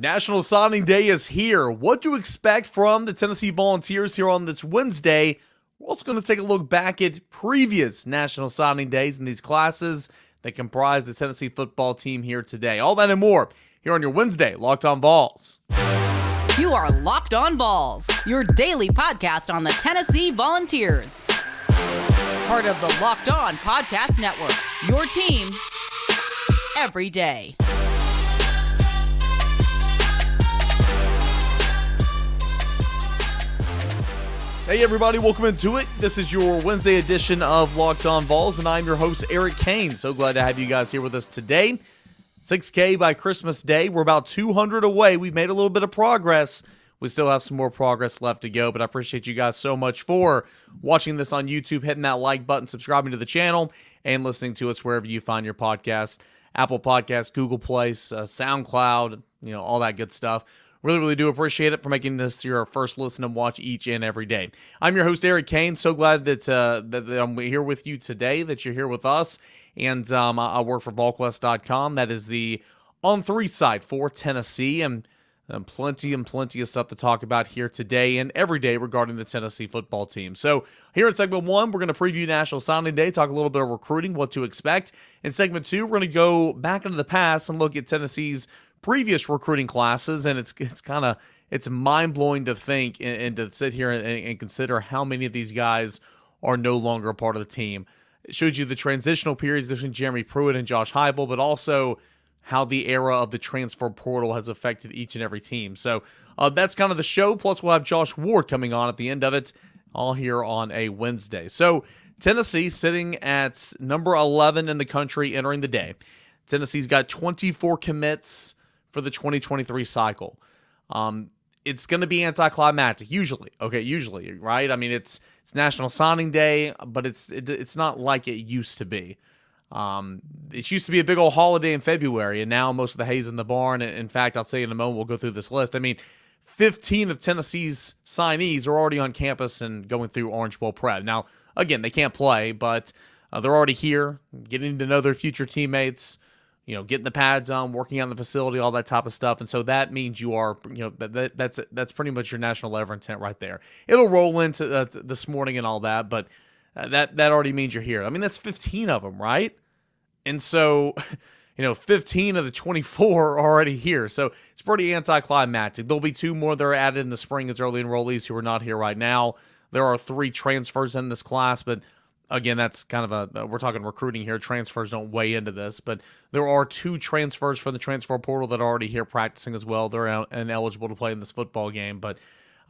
National Signing Day is here. What to expect from the Tennessee Volunteers here on this Wednesday? We're also going to take a look back at previous National Signing Days in these classes that comprise the Tennessee football team here today. All that and more here on your Wednesday Locked On Vols. You are Locked On Vols, your daily podcast on the Tennessee Volunteers. Part of the Locked On Podcast Network, your team every day. Hey everybody, welcome into it. This is your Wednesday edition of Locked On Vols, and I'm your host, Eric Kane. So glad to have you guys here with us today. 6K by Christmas Day. We're about 200 away. We've made a little bit of progress. We still have some more progress left to go, but I appreciate you guys so much for watching this on YouTube, hitting that like button, subscribing to the channel, and listening to us wherever you find your podcast. Apple Podcasts, Google Play, SoundCloud, all that good stuff. Really do appreciate it for making this your first listen and watch each and every day. I'm your host, Eric Kane. So glad that I'm here with you today, that you're here with us. And I work for VolQuest.com. That is the on-3 site for Tennessee. And plenty of stuff to talk about here today and every day regarding the Tennessee football team. So here in segment 1, we're going to preview National Signing Day, talk a little bit of recruiting, what to expect. In segment 2, we're going to go back into the past and look at Tennessee's previous recruiting classes, and it's mind-blowing to think and to sit here and consider how many of these guys are no longer a part of the team. It shows you the transitional periods between Jeremy Pruitt and Josh Heupel, but also how the era of the transfer portal has affected each and every team. So that's kind of the show, plus we'll have Josh Ward coming on at the end of it, all here on a Wednesday. So Tennessee sitting at number 11 in the country entering the day. Tennessee's got 24 commits for the 2023 cycle. It's going to be anticlimactic, usually, right? I mean, it's National Signing Day, but it's not like it used to be. It used to be a big old holiday in February, and now most of the hay's in the barn. In fact, I'll tell you in a moment, we'll go through this list. I mean, 15 of Tennessee's signees are already on campus and going through Orange Bowl prep. Now, again, they can't play, but they're already here, getting to know their future teammates, getting the pads on, working on the facility, all that type of stuff. And so that means you are, that's pretty much your national letter of intent right there. It'll roll into this morning and all that, but that already means you're here. I mean, that's 15 of them, right? And so, 15 of the 24 are already here. So it's pretty anticlimactic. There'll be 2 more that are added in the spring as early enrollees who are not here right now. There are 3 transfers in this class, but again, that's kind of we're talking recruiting here. Transfers don't weigh into this, but there are 2 transfers from the transfer portal that are already here practicing as well. They're ineligible to play in this football game, but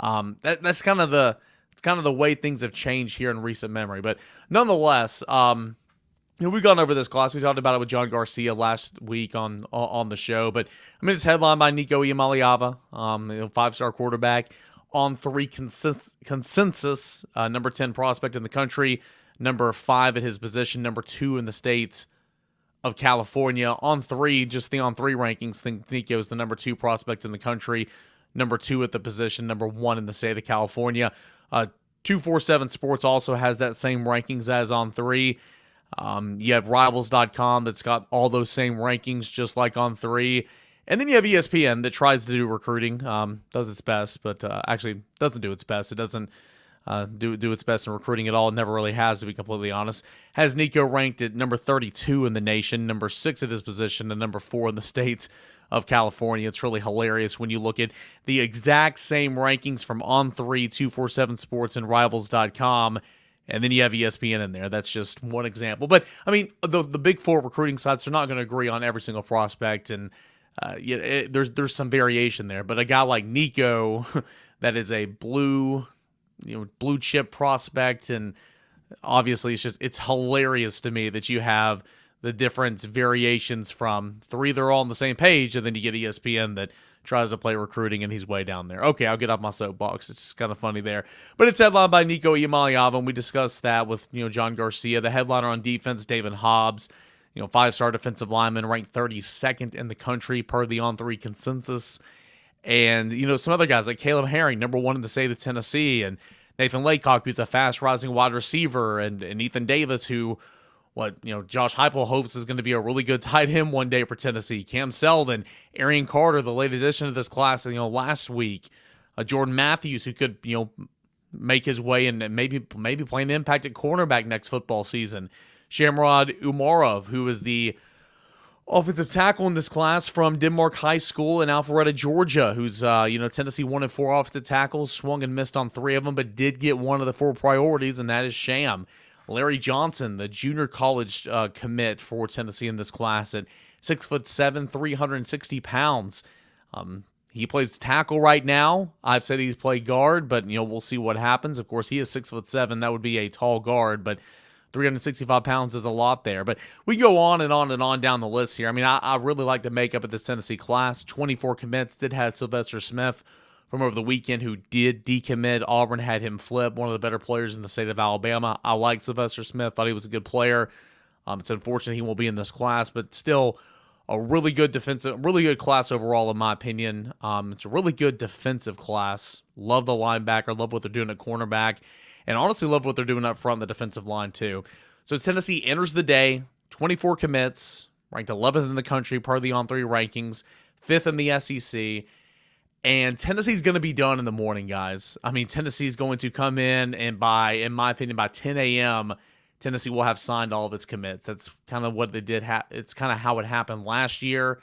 that's kind of the way things have changed here in recent memory. But nonetheless, we've gone over this class. We talked about it with John Garcia last week on the show, but I mean, it's headlined by Nico Iamaleava, 5-star quarterback, on 3 consensus, number 10 prospect in the country. Number 5 at his position, number 2 in the state of California. On 3, just the on 3 rankings, think Nico is the number 2 prospect in the country, number 2 at the position, number 1 in the state of California. 247 Sports also has that same rankings as on 3. You have Rivals.com that's got all those same rankings just like on 3. And then you have ESPN that tries to do recruiting, does its best, but actually doesn't do its best. It doesn't do its best in recruiting at all. It never really has, to be completely honest. Has Nico ranked at number 32 in the nation, number 6 at his position, and number 4 in the state of California. It's really hilarious when you look at the exact same rankings from On3, 247 Sports, and Rivals.com, and then you have ESPN in there. That's just one example. But, I mean, the big 4 recruiting sites are not going to agree on every single prospect, and there's some variation there. But a guy like Nico, that is a blue chip prospect, and obviously it's hilarious to me that you have the different variations from 3 that are all on the same page, and then you get ESPN that tries to play recruiting and he's way down there. Okay, I'll get off my soapbox. It's just kind of funny there. But it's headlined by Nico Iamaleava, and we discussed that with John Garcia. The headliner on defense, David Hobbs, 5-star defensive lineman, ranked 32nd in the country per the On3 consensus. And, some other guys like Caleb Herring, number 1 in the state of Tennessee, and Nathan Laycock, who's a fast rising wide receiver, and Ethan Davis, who Josh Heupel hopes is going to be a really good tight end one day for Tennessee. Cam Seldon, Arian Carter, the late addition to this class, last week. Jordan Matthews, who could, make his way and maybe play an impact at cornerback next football season. Shamrod Umarov, who is the offensive tackle in this class from Denmark High School in Alpharetta, Georgia, who's, Tennessee 1-4 offensive tackles, swung and missed on 3 of them, but did get one of the 4 priorities, and that is Sham. Larry Johnson, the junior college commit for Tennessee in this class at 6'7", 360 pounds. He plays tackle right now. I've said he's played guard, but we'll see what happens. Of course, he is 6'7". That would be a tall guard, but 365 pounds is a lot there. But we go on and on and on down the list here. I really like the makeup of this Tennessee class. 24 commits. Did have Sylvester Smith from over the weekend who did decommit. Auburn had him flip, one of the better players in the state of Alabama. I like Sylvester Smith. Thought he was a good player. It's unfortunate he won't be in this class, but still a really good class overall, in my opinion. It's a really good defensive class. Love the linebacker. Love what they're doing at cornerback. And honestly, love what they're doing up front on the defensive line, too. So Tennessee enters the day, 24 commits, ranked 11th in the country, part of the On3 rankings, 5th in the SEC. And Tennessee's going to be done in the morning, guys. Tennessee's going to come in, and in my opinion, by 10 a.m., Tennessee will have signed all of its commits. That's kind of what they did. It's kind of how it happened last year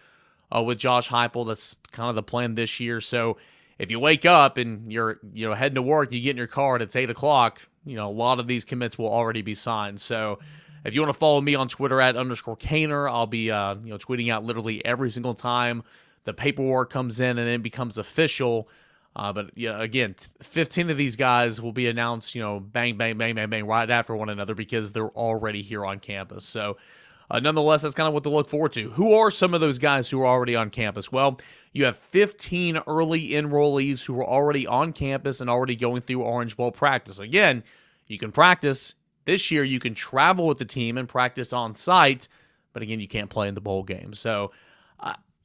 with Josh Heupel. That's kind of the plan this year. So if you wake up and you're heading to work, you get in your car and it's 8 o'clock, a lot of these commits will already be signed. So if you want to follow me on Twitter at _Caner, I'll be tweeting out literally every single time the paperwork comes in and it becomes official. But again, 15 of these guys will be announced, bang, bang, bang, bang, bang, right after one another because they're already here on campus. So nonetheless, that's kind of what to look forward to. Who are some of those guys who are already on campus? Well, you have 15 early enrollees who are already on campus and already going through Orange Bowl practice. Again, you can practice. This year, you can travel with the team and practice on site, but again, you can't play in the bowl game. So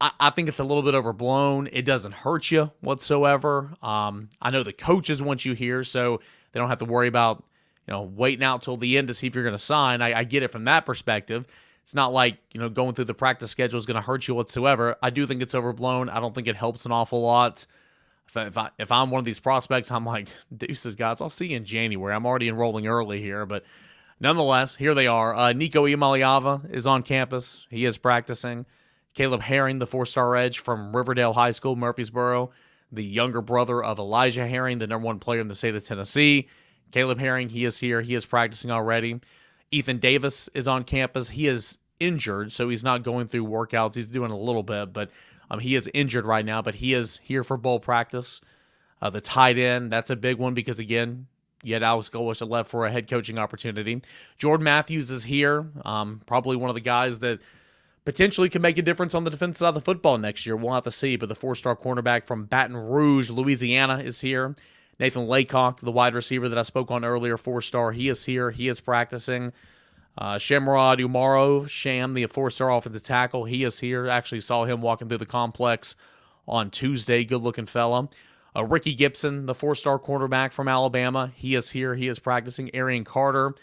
I think it's a little bit overblown. It doesn't hurt you whatsoever. I know the coaches want you here, so they don't have to worry about waiting out till the end to see if you're going to sign. I get it from that perspective. It's not like going through the practice schedule is going to hurt you whatsoever. I do think it's overblown. I don't think it helps an awful lot. If I'm one of these prospects, I'm like, deuces, guys, I'll see you in January. I'm already enrolling early here, but nonetheless, here they are. Nico Imaliava is on campus. He is practicing. Caleb Herring, the 4-star edge from Riverdale High School, Murfreesboro, the younger brother of Elijah Herring, the number 1 player in the state of Tennessee. Caleb Herring, he is here. He is practicing already. Ethan Davis is on campus. He is injured, so he's not going through workouts. He's doing a little bit, but he is injured right now, but he is here for bowl practice. The tight end, that's a big one because, again, you had Alex Golesh left for a head coaching opportunity. Jordan Matthews is here, probably one of the guys that potentially can make a difference on the defensive side of the football next year. We'll have to see, but the 4-star cornerback from Baton Rouge, Louisiana is here. Nathan Laycock, the wide receiver that I spoke on earlier, 4-star, he is here. He is practicing. Shamrod Umarov, Sham, the 4-star offensive tackle, he is here. Actually saw him walking through the complex on Tuesday. Good-looking fella. Ricky Gibson, the 4-star cornerback from Alabama, he is here. He is practicing. Arian Carter,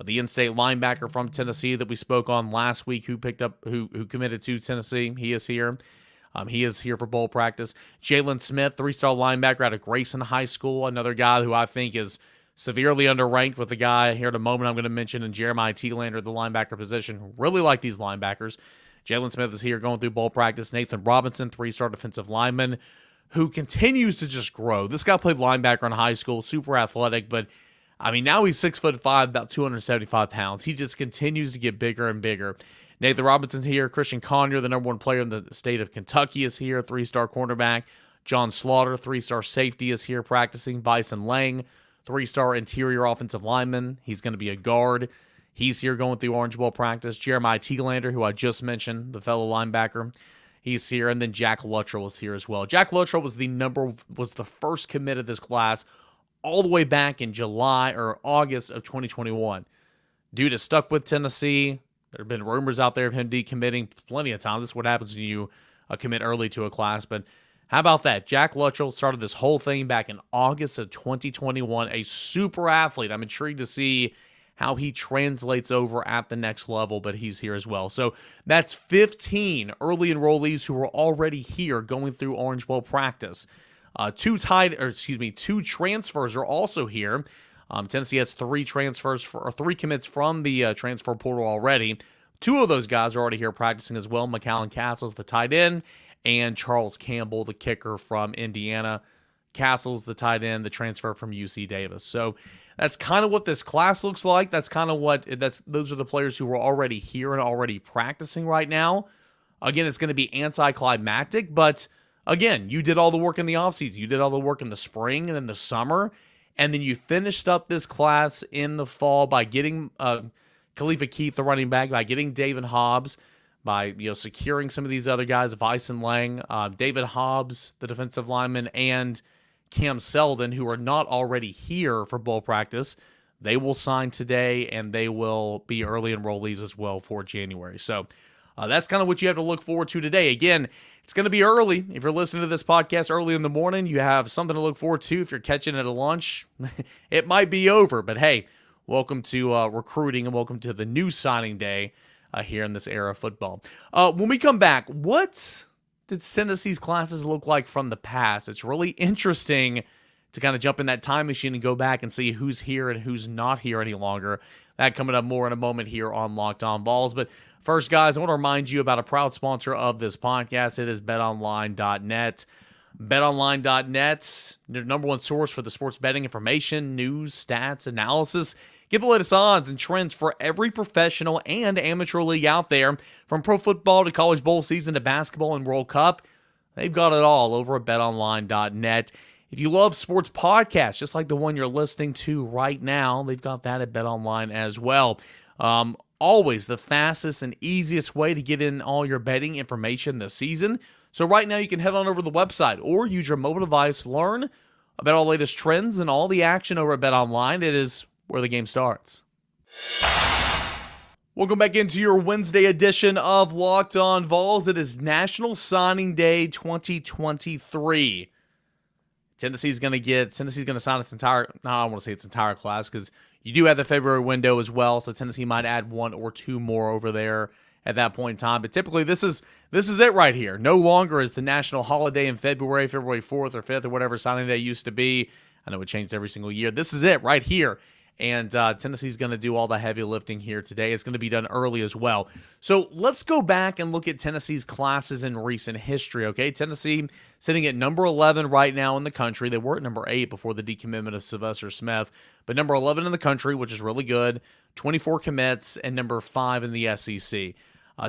the in-state linebacker from Tennessee that we spoke on last week who committed to Tennessee, he is here. He is here for bowl practice. Jalen Smith, 3-star linebacker out of Grayson High School, another guy who I think is severely underranked with the guy here in a moment I'm going to mention in Jeremiah Thielander, the linebacker position. Really like these linebackers. Jalen Smith is here going through bowl practice. Nathan Robinson, 3-star defensive lineman, who continues to just grow. This guy played linebacker in high school, super athletic, but now he's 6'5", about 275 pounds. He just continues to get bigger and bigger. Nathan Robinson's here. Christian Conyer, the number 1 player in the state of Kentucky, is here, 3-star cornerback. John Slaughter, 3-star safety, is here practicing. Bison Lang, 3-star interior offensive lineman. He's going to be a guard. He's here going through Orange Bowl practice. Jeremiah Thielander, who I just mentioned, the fellow linebacker, he's here. And then Jack Luttrell is here as well. Jack Luttrell was the first commit of this class all the way back in July or August of 2021. Dude is stuck with Tennessee. There have been rumors out there of him decommitting plenty of times. This is what happens when you commit early to a class. But how about that? Jack Luttrell started this whole thing back in August of 2021. A super athlete. I'm intrigued to see how he translates over at the next level, but he's here as well. So that's 15 early enrollees who are already here going through Orange Bowl practice. Two transfers are also here. Tennessee has three commits from the transfer portal already. Two of those guys are already here practicing as well. McCallan Castles, the tight end, and Charles Campbell, the kicker from Indiana. Castles, the tight end, the transfer from UC Davis. So that's kind of what this class looks like. Those are the players who are already here and already practicing right now. Again, it's going to be anticlimactic, but again, you did all the work in the offseason. You did all the work in the spring and in the summer, and then you finished up this class in the fall by getting Khalifa Keith, the running back, by getting David Hobbs, by securing some of these other guys, Vyson Lang, David Hobbs, the defensive lineman, and Cam Selden, who are not already here for bowl practice. They will sign today, and they will be early enrollees as well for January. So that's kind of what you have to look forward to today. Again, it's going to be early. If you're listening to this podcast early in the morning, you have something to look forward to. If you're catching it at lunch, it might be over. But hey, welcome to recruiting, and welcome to the new signing day here in this era of football. When we come back, what did Tennessee's classes look like from the past? It's really interesting to kind of jump in that time machine and go back and see who's here and who's not here any longer. That coming up more in a moment here on Locked On Vols. But first, guys, I want to remind you about a proud sponsor of this podcast. It is BetOnline.net. BetOnline.net, your number one source for the sports betting information, news, stats, analysis. Get the latest odds and trends for every professional and amateur league out there. From pro football to college bowl season to basketball and World Cup, they've got it all over at BetOnline.net. If you love sports podcasts, just like the one you're listening to right now, they've got that at BetOnline as well. Always the fastest and easiest way to get in all your betting information this season. So right now you can head on over to the website or use your mobile device to learn about all the latest trends and all the action over at BetOnline. It is where the game starts. Welcome back into your Wednesday edition of Locked On Vols. It is National Signing Day 2023. Tennessee's going to sign its entire, no, I don't want to say its entire class, because you do have the February window as well, so Tennessee might add one or two more over there at that point in time. But typically, this is it right here. No longer is the national holiday in February 4th or 5th or whatever signing day used to be. I know it changed every single year. This is it right here. And Tennessee's going to do all the heavy lifting here today. It's going to be done early as well. So let's go back and look at Tennessee's classes in recent history, okay? Tennessee sitting at number 11 right now in the country. They were at number 8 before the decommitment of Sylvester Smith, but number 11 in the country, which is really good, 24 commits, and number 5 in the SEC.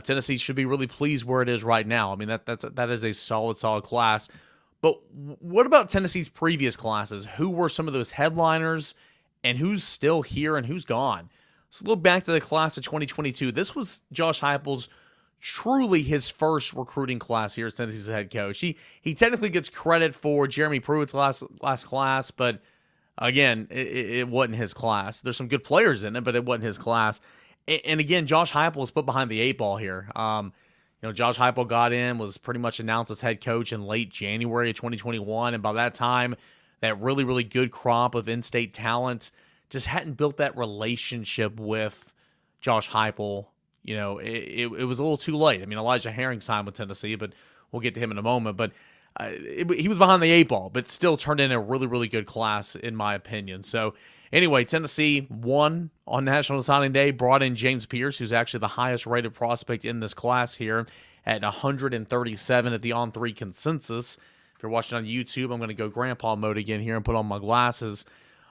Tennessee should be really pleased where it is right now. I mean, that is a solid class. But what about Tennessee's previous classes? Who were some of those headliners? And who's still here and who's gone? So look back to the class of 2022. This was Josh Heupel's truly his first recruiting class here as Tennessee's head coach. He technically gets credit for Jeremy Pruitt's last class, but again, it wasn't his class. There's some good players in it, but it wasn't his class. And again, Josh Heupel was put behind the 8 ball here. Josh Heupel got in, was pretty much announced as head coach in late January of 2021, and by that time, that really, really good crop of in-state talent just hadn't built that relationship with Josh Heupel. It was a little too late. I mean, Elijah Herring signed with Tennessee, but we'll get to him in a moment. But he was behind the 8 ball, but still turned in a really, really good class, in my opinion. So anyway, Tennessee won on National Signing Day, brought in James Pierce, who's actually the highest-rated prospect in this class here at 137 at the On3 consensus. If you're watching on YouTube, I'm going to go grandpa mode again here and put on my glasses.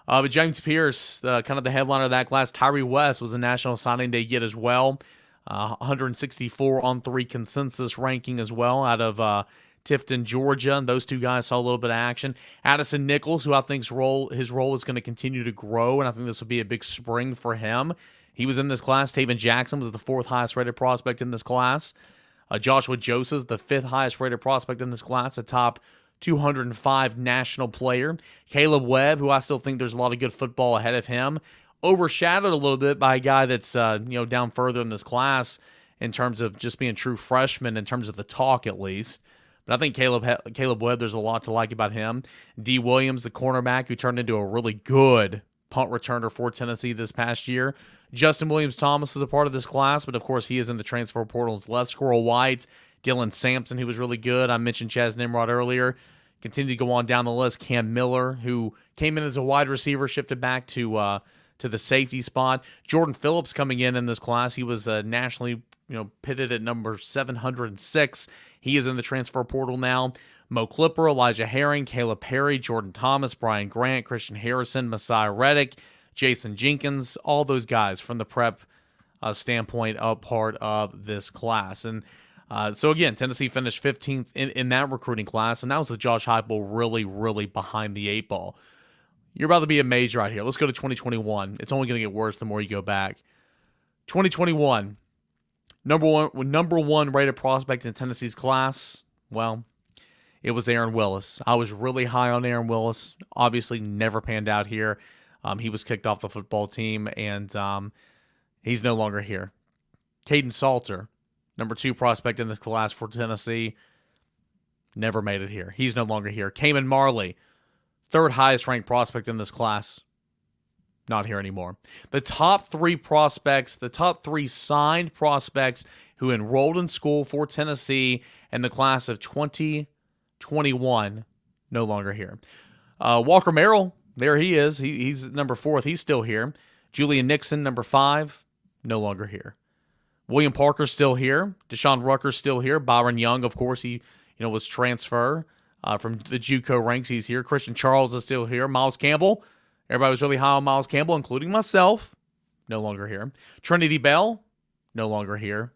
But James Pierce, kind of the headliner of that class. Tyree West was a National Signing Day get as well. 164 on 3 consensus ranking as well out of Tifton, Georgia. And those two guys saw a little bit of action. Addison Nichols, who I think his role is going to continue to grow, and I think this will be a big spring for him. He was in this class. Taven Jackson was the 4th highest rated prospect in this class. Joshua Joseph, the 5th highest rated prospect in this class, a top 205 national player. Caleb Webb, who I still think there's a lot of good football ahead of him, overshadowed a little bit by a guy that's down further in this class in terms of just being true freshman, in terms of the talk at least. But I think Caleb Webb, there's a lot to like about him. D. Williams, the cornerback, who turned into a really good punt returner for Tennessee this past year. Justin Williams-Thomas is a part of this class, but of course he is in the transfer portal's left. Squirrel White, Dylan Sampson, who was really good. I mentioned Chaz Nimrod earlier. Continue to go on down the list. Cam Miller, who came in as a wide receiver, shifted back to the safety spot. Jordan Phillips coming in this class. He was nationally pitted at number 706. He is in the transfer portal now. Mo Clipper, Elijah Herring, Caleb Perry, Jordan Thomas, Brian Grant, Christian Harrison, Messiah Reddick, Jason Jenkins, all those guys from the prep standpoint a part of this class. And so again, Tennessee finished 15th in that recruiting class, and that was with Josh Heupel really, really behind the eight ball. You're about to be amazed right here. Let's go to 2021. It's only going to get worse the more you go back. 2021, number one rated prospect in Tennessee's class, well, it was Aaron Willis. I was really high on Aaron Willis. Obviously never panned out here. He was kicked off the football team, and he's no longer here. Caden Salter, number 2 prospect in this class for Tennessee, never made it here. He's no longer here. Cayman Marley, 3rd highest ranked prospect in this class, not here anymore. The top 3 prospects, the top 3 signed prospects who enrolled in school for Tennessee in the class of 2021, no longer here. Walker Merrill, there he is. He's number 4th. He's still here. Julian Nixon, number 5, no longer here. William Parker's still here. Deshaun Rucker's still here. Byron Young, of course, he was transfer from the JUCO ranks. He's here. Christian Charles is still here. Miles Campbell, everybody was really high on Miles Campbell, including myself, no longer here. Trinity Bell, no longer here.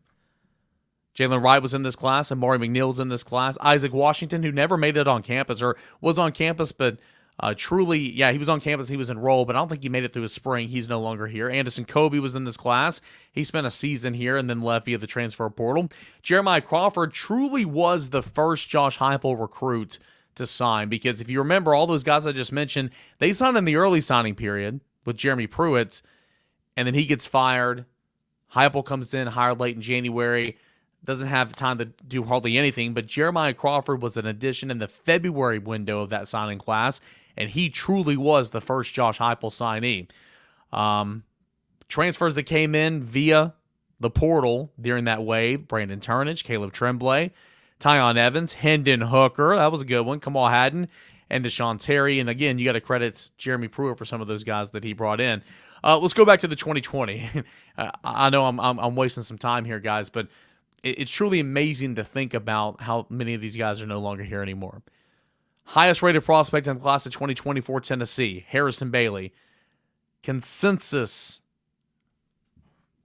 Jalen Wright was in this class, and Maury McNeil's in this class. Isaac Washington, who never made it on campus, or was on campus, but he was on campus. He was enrolled, but I don't think he made it through his spring. He's no longer here. Anderson Kobe was in this class. He spent a season here and then left via the transfer portal. Jeremiah Crawford truly was the first Josh Heupel recruit to sign, because if you remember, all those guys I just mentioned, they signed in the early signing period with Jeremy Pruitt, and then he gets fired. Heupel comes in, hired late in January, doesn't have time to do hardly anything, but Jeremiah Crawford was an addition in the February window of that signing class, and he truly was the first Josh Heupel signee. Transfers that came in via the portal during that wave: Brandon Turnage, Caleb Tremblay, Tyon Evans, Hendon Hooker, that was a good one, Kamal Haddon, and Deshaun Terry. And again, you got to credit Jeremy Pruitt for some of those guys that he brought in. Let's go back to the 2020. I know I'm wasting some time here, guys, but it's truly amazing to think about how many of these guys are no longer here anymore. Highest rated prospect in the class of 2020 for Tennessee, Harrison Bailey. Consensus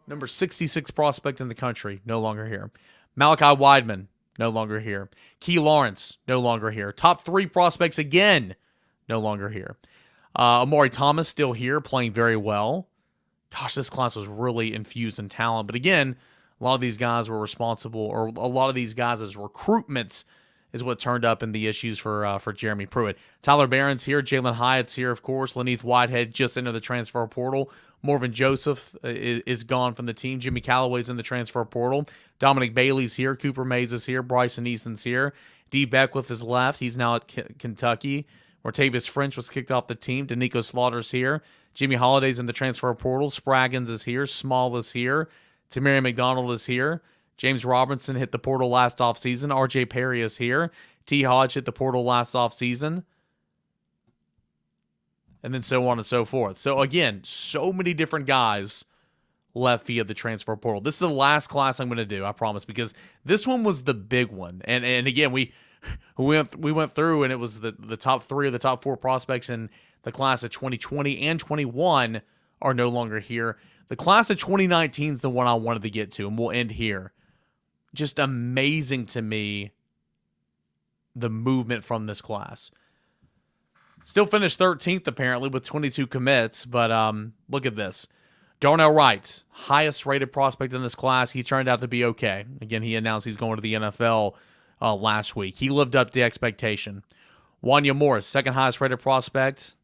number 66 prospect in the country, no longer here. Malachi Wideman, no longer here. Key Lawrence, no longer here. Top 3 prospects again, no longer here. Amari Thomas still here, playing very well. Gosh, this class was really infused in talent. But again, a lot of these guys were responsible, or a lot of these guys as recruitments is what turned up in the issues for Jeremy Pruitt. Tyler Barron's here. Jalen Hyatt's here, of course. Laneith Whitehead just entered the transfer portal. Morven Joseph is gone from the team. Jimmy Callaway's in the transfer portal. Dominic Bailey's here. Cooper Mays is here. Bryson Easton's here. D. Beckwith is left. He's now at Kentucky. Martavius French was kicked off the team. Danico Slaughter's here. Jimmy Holiday's in the transfer portal. Spraggins is here. Small is here. Tamari McDonald is here. James Robinson hit the portal last offseason. R.J. Perry is here. T. Hodge hit the portal last offseason. And then so on and so forth. So again, so many different guys left via the transfer portal. This is the last class I'm going to do, I promise, because this one was the big one. And again, we went through, and it was the top 3 or the top 4 prospects in the class of 2020 and 21 are no longer here. The class of 2019 is the one I wanted to get to, and we'll end here. Just amazing to me, the movement from this class. Still finished 13th, apparently, with 22 commits, but look at this. Darnell Wright, highest rated prospect in this class. He turned out to be okay. Again, he announced he's going to the NFL last week. He lived up to the expectation. Wanya Morris, second highest rated prospect.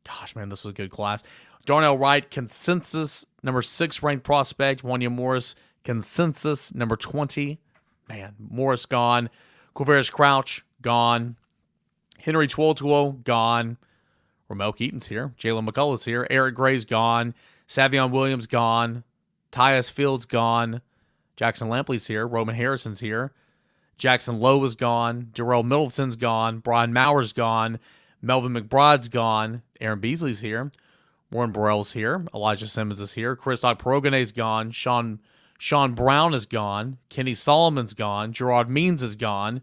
Gosh, man, this was a good class. Darnell Wright, consensus number 6 ranked prospect. Wanya Morris, consensus number 20. Man, Morris gone. Quavaris Crouch, gone. Henry Tuotuo, gone. Ramel Keaton's here. Jalen McCullough's here. Eric Gray's gone. Savion Williams gone. Tyus Fields gone. Jackson Lampley's here. Roman Harrison's here. Jackson Lowe is gone. Darrell Middleton's gone. Brian Maurer's gone. Melvin McBride's gone. Aaron Beasley's here. Warren Burrell's here. Elijah Simmons is here. Chris Ogprogane's gone. Sean Brown is gone. Kenny Solomon's gone. Gerard Means is gone.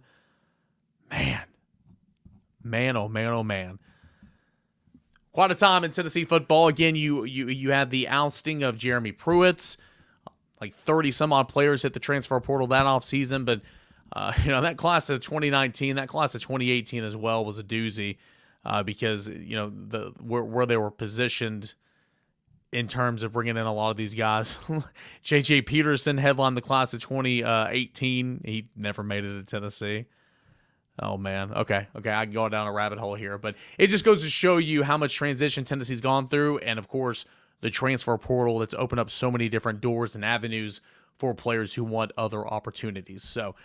Man, oh man. Quite a time in Tennessee football. Again, you had the ousting of Jeremy Pruitt. Like 30-some-odd players hit the transfer portal that offseason. But, that class of 2019, that class of 2018 as well was a doozy because, where they were positioned in terms of bringing in a lot of these guys. J.J. Peterson headlined the class of 2018. He never made it to Tennessee. Oh, man. Okay, I can go down a rabbit hole here. But it just goes to show you how much transition Tennessee's gone through. And, of course, the transfer portal that's opened up so many different doors and avenues for players who want other opportunities. So,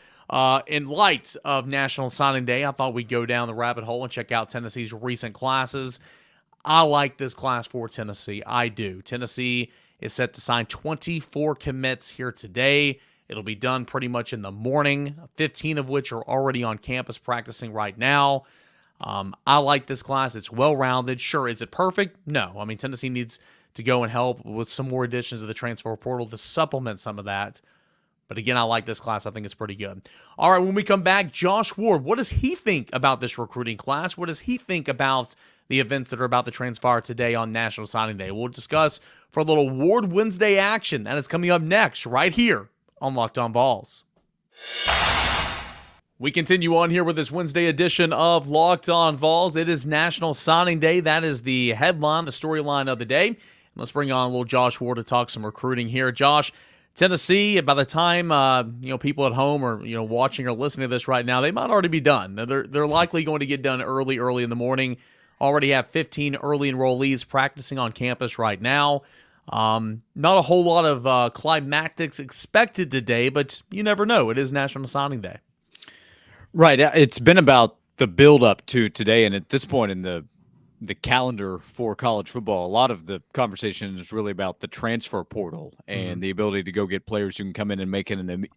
in light of National Signing Day, I thought we'd go down the rabbit hole and check out Tennessee's recent classes. I like this class for Tennessee. I do. Tennessee is set to sign 24 commits here today. It'll be done pretty much in the morning, 15 of which are already on campus practicing right now. I like this class. It's well-rounded. Sure, is it perfect? No. I mean, Tennessee needs to go and help with some more additions to the transfer portal to supplement some of that. But again, I like this class. I think it's pretty good. All right, when we come back, Josh Ward, what does he think about this recruiting class? What does he think about the events that are about to transpire today on National Signing Day? We'll discuss for a little Ward Wednesday action. That is coming up next right here on Locked On Vols. We continue on here with this Wednesday edition of Locked On Vols. It is National Signing Day. That is the headline, the storyline of the day. Let's bring on a little Josh Ward to talk some recruiting here. Josh, Tennessee, by the time people at home are watching or listening to this right now, they might already be done. They're likely going to get done early in the morning. Already have 15 early enrollees practicing on campus right now. Not a whole lot of climactics expected today, but you never know. It is National Signing Day. Right. It's been about the build-up to today, and at this point in the calendar for college football, a lot of the conversation is really about the transfer portal and the ability to go get players who can come in and make an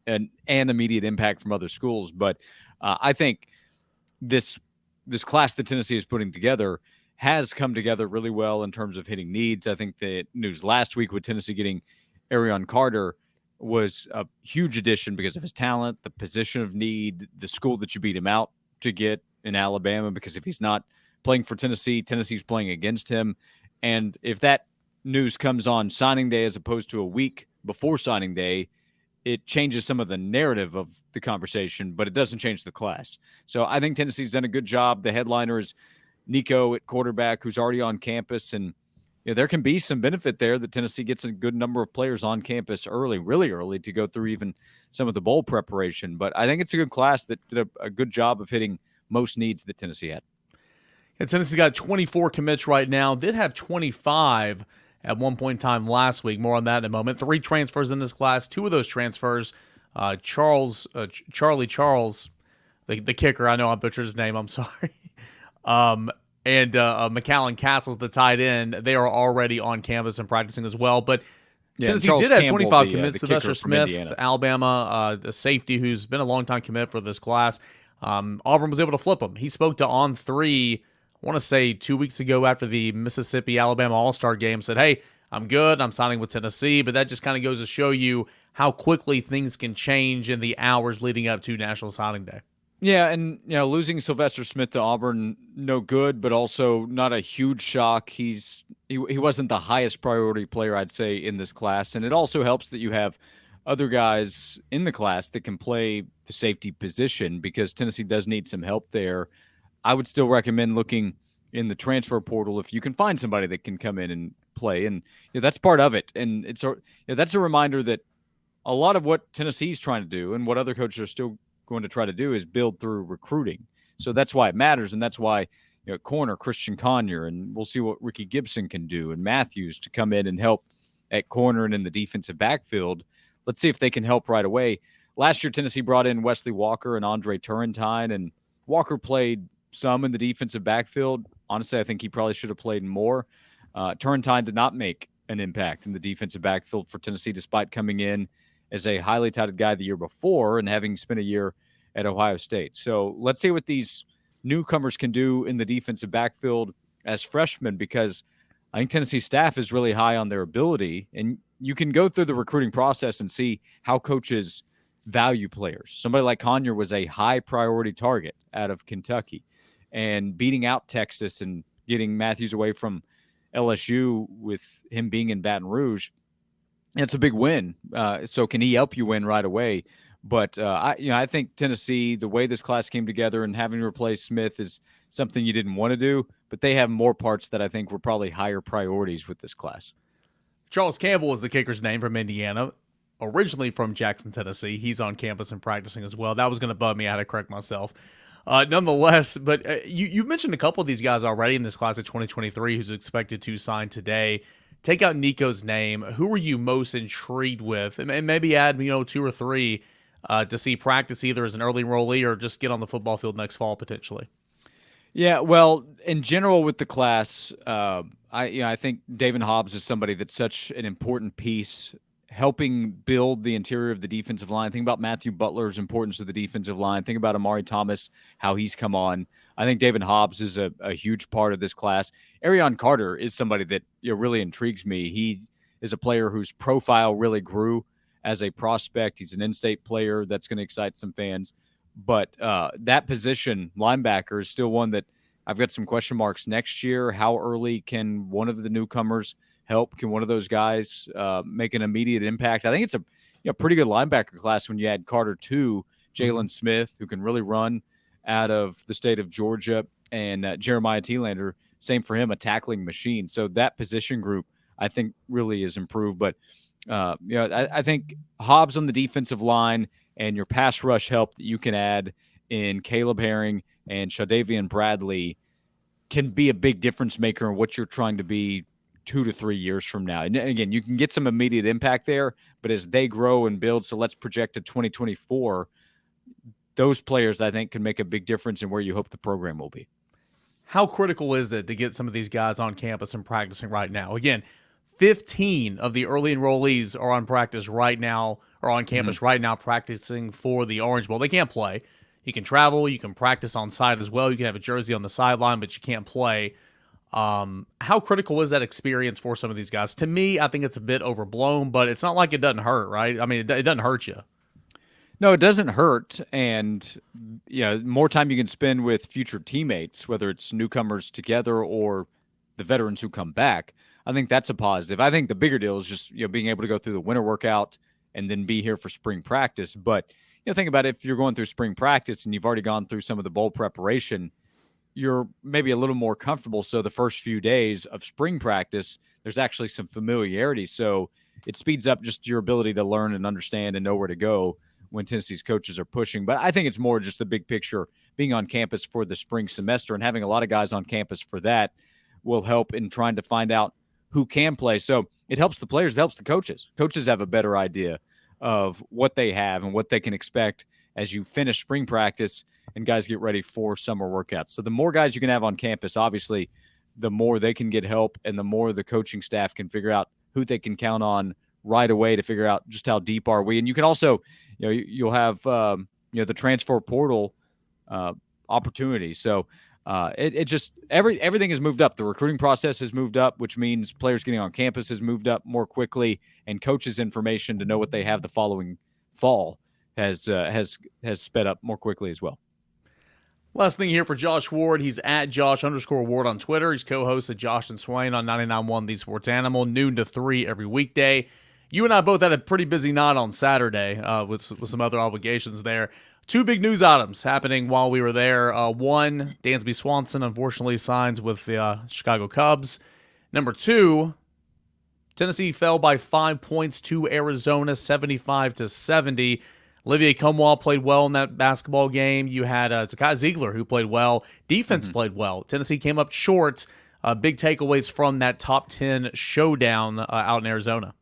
immediate impact from other schools. But I think this class that Tennessee is putting together has come together really well in terms of hitting needs. I think the news last week with Tennessee getting Arion Carter was a huge addition because of his talent, the position of need, the school that you beat him out to get in Alabama, because if he's not playing for Tennessee, Tennessee's playing against him. And if that news comes on signing day as opposed to a week before signing day, it changes some of the narrative of the conversation, but it doesn't change the class. So I think Tennessee's done a good job. The headliner is Nico at quarterback, who's already on campus, and there can be some benefit there that Tennessee gets a good number of players on campus early, really early, to go through even some of the bowl preparation. But I think it's a good class that did a good job of hitting most needs that Tennessee had. And Tennessee's got 24 commits right now. Did have 25 at one point in time last week. More on that in a moment. 3 transfers in this class. 2 of those transfers, Charlie Charles, the kicker. I know I butchered his name. I'm sorry. And McAllen Castles, the tight end. They are already on campus and praucticing as well. But Tennessee did have 25 commits. Sylvester Smith, Alabama, the safety who's been a long-time commit for this class. Auburn was able to flip him. He spoke to On3, I want to say 2 weeks ago after the Mississippi-Alabama All-Star game, said, hey, I'm good. I'm signing with Tennessee. But that just kind of goes to show you how quickly things can change in the hours leading up to National Signing Day. Yeah, and losing Sylvester Smith to Auburn, no good, but also not a huge shock. He wasn't the highest priority player, I'd say, in this class. And it also helps that you have other guys in the class that can play the safety position, because Tennessee does need some help there. I would still recommend looking in the transfer portal if you can find somebody that can come in and play. And that's part of it. And that's a reminder that a lot of what Tennessee's trying to do and what other coaches are still going to try to do is build through recruiting. So that's why it matters. And that's why corner Christian Conyer, and we'll see what Ricky Gibson can do, and Matthews to come in and help at corner and in the defensive backfield. Let's see if they can help right away. Last year, Tennessee brought in Wesley Walker and Andre Turrentine, and Walker played some in the defensive backfield. honestly, I think he probably should have played more. Turrentine did not make an impact in the defensive backfield for Tennessee, despite coming in as a highly touted guy the year before and having spent a year at Ohio State. So let's see what these newcomers can do in the defensive backfield as freshmen, because I think Tennessee staff is really high on their ability. And you can go through the recruiting process and see how coaches value players. Somebody like Conyer was a high priority target out of Kentucky, and beating out Texas and getting Matthews away from LSU with him being in Baton Rouge, it's a big win. So can he help you win right away? But I think Tennessee, the way this class came together and having to replace Smith is something you didn't want to do, but they have more parts that I think were probably higher priorities with this class. Charles Campbell is the kicker's name from Indiana, originally from Jackson, Tennessee. He's on campus and practicing as well. That was going to bug me. I had to correct myself. Nonetheless, but you've mentioned a couple of these guys already in this class of 2023 who's expected to sign today. Take out Nico's name. Who are you most intrigued with? And maybe add, 2 or 3 to see practice either as an early enrollee or just get on the football field next fall potentially. Yeah, well, in general with the class, I think David Hobbs is somebody that's such an important piece helping build the interior of the defensive line. Think about Matthew Butler's importance to the defensive line. Think about Amari Thomas, how he's come on. I think David Hobbs is a huge part of this class. Arion Carter is somebody that really intrigues me. He is a player whose profile really grew as a prospect. He's an in-state player that's going to excite some fans. But that position, linebacker, is still one that I've got some question marks next year. How early can one of the newcomers help? Can one of those guys make an immediate impact? I think it's a pretty good linebacker class when you add Carter to Jalen Smith, who can really run out of the state of Georgia, and Jeremiah Thielander, same for him, a tackling machine. So that position group, I think, really is improved. But I think Hobbs on the defensive line and your pass rush help that you can add in Caleb Herring and Shadavian Bradley can be a big difference maker in what you're trying to be 2 to 3 years from now. And again, you can get some immediate impact there, but as they grow and build, so let's project to 2024, those players, I think, can make a big difference in where you hope the program will be. How critical is it to get some of these guys on campus and practicing right now? Again, 15 of the early enrollees are on practice right now, or on campus right now practicing for the Orange Bowl. They can't play. You can travel. You can practice on site as well. You can have a jersey on the sideline, but you can't play. How critical is that experience for some of these guys? To me, I think it's a bit overblown, but it's not like it doesn't hurt, right? I mean, it doesn't hurt you. No, it doesn't hurt. And more time you can spend with future teammates, whether it's newcomers together or the veterans who come back, I think that's a positive. I think the bigger deal is just being able to go through the winter workout and then be here for spring practice. But think about it, if you're going through spring practice and you've already gone through some of the bowl preparation, you're maybe a little more comfortable. So the first few days of spring practice, there's actually some familiarity. So it speeds up just your ability to learn and understand and know where to go when Tennessee's coaches are pushing. But I think it's more just the big picture, being on campus for the spring semester and having a lot of guys on campus for that will help in trying to find out who can play. So it helps the players, it helps the coaches. Coaches have a better idea of what they have and what they can expect as you finish spring practice and guys get ready for summer workouts. So the more guys you can have on campus, obviously, the more they can get help and the more the coaching staff can figure out who they can count on right away to figure out just how deep are we. And you can also, you'll have, the transfer portal opportunity. So it just everything has moved up. The recruiting process has moved up, which means players getting on campus has moved up more quickly, and coaches' information to know what they have the following fall has sped up more quickly as well. Last thing here for Josh Ward. He's at Josh_Ward on Twitter. He's co-host of Josh and Swain on 99.1 The Sports Animal, noon to 3 every weekday. You and I both had a pretty busy night on Saturday with some other obligations there. 2 big news items happening while we were there. One, Dansby Swanson unfortunately signs with the Chicago Cubs. Number 2, Tennessee fell by 5 points to Arizona, 75-70. Olivier Cumwall played well in that basketball game. You had Zakai Ziegler, who played well. Defense played well. Tennessee came up short. Big takeaways from that top 10 showdown out in Arizona.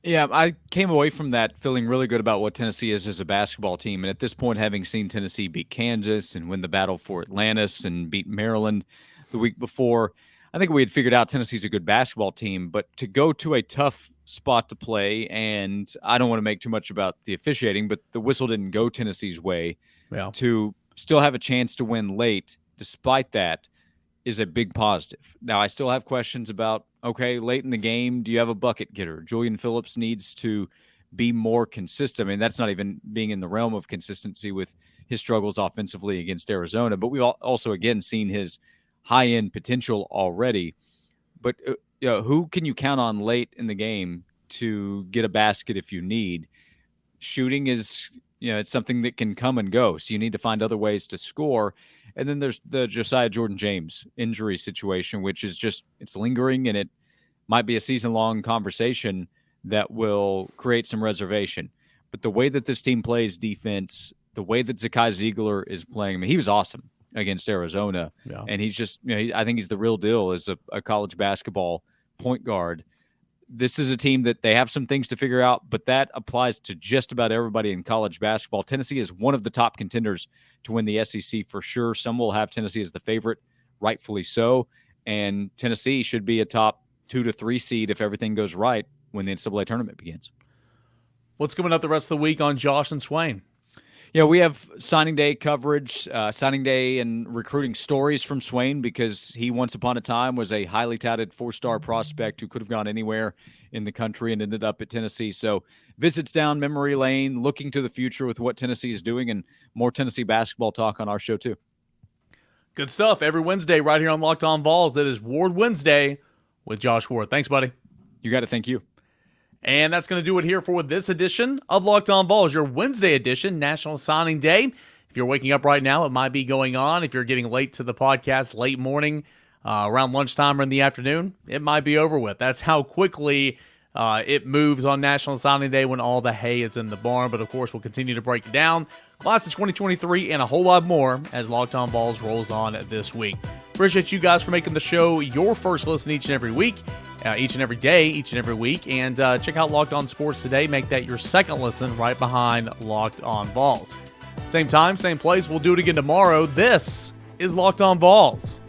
Yeah, I came away from that feeling really good about what Tennessee is as a basketball team. And at this point, having seen Tennessee beat Kansas and win the battle for Atlantis and beat Maryland, the week before, I think we had figured out Tennessee's a good basketball team, but to go to a tough spot to play, and I don't want to make too much about the officiating, but the whistle didn't go Tennessee's way. Yeah. To still have a chance to win late, despite that, is a big positive. Now, I still have questions about, okay, late in the game, do you have a bucket getter? Julian Phillips needs to be more consistent. I mean, that's not even being in the realm of consistency with his struggles offensively against Arizona, but we've also, again, seen his high-end potential already. But who can you count on late in the game to get a basket if you need? Shooting is, it's something that can come and go, so you need to find other ways to score. And then there's the Josiah Jordan-James injury situation, which is just, it's lingering, and it might be a season-long conversation that will create some reservation. But the way that this team plays defense, the way that Zakai Ziegler is playing, I mean, he was awesome against Arizona. Yeah. And he's just, I think he's the real deal as a college basketball point guard. This is a team that they have some things to figure out, but that applies to just about everybody in college basketball. Tennessee is one of the top contenders to win the SEC for sure. Some will have Tennessee as the favorite, rightfully so. And Tennessee should be a top 2 to 3 seed if everything goes right when the NCAA tournament begins. What's coming up the rest of the week on Josh and Swain? Yeah, we have signing day coverage, signing day and recruiting stories from Swain, because he once upon a time was a highly touted 4-star prospect who could have gone anywhere in the country and ended up at Tennessee. So visits down memory lane, looking to the future with what Tennessee is doing, and more Tennessee basketball talk on our show too. Good stuff. Every Wednesday right here on Locked On Vols. It is Ward Wednesday with Josh Ward. Thanks, buddy. You got it. Thank you. And that's going to do it here for this edition of Locked On Vols, your Wednesday edition, National Signing Day. If you're waking up right now, it might be going on. If you're getting late to the podcast, late morning, around lunchtime or in the afternoon, it might be over with. That's how quickly it moves on National Signing Day when all the hay is in the barn. But, of course, we'll continue to break it down. Class of 2023 and a whole lot more as Locked On Vols rolls on this week. Appreciate you guys for making the show your first listen each and every week. Each and every day, each and every week. And check out Locked On Sports today. Make that your second listen right behind Locked On Vols. Same time, same place. We'll do it again tomorrow. This is Locked On Vols.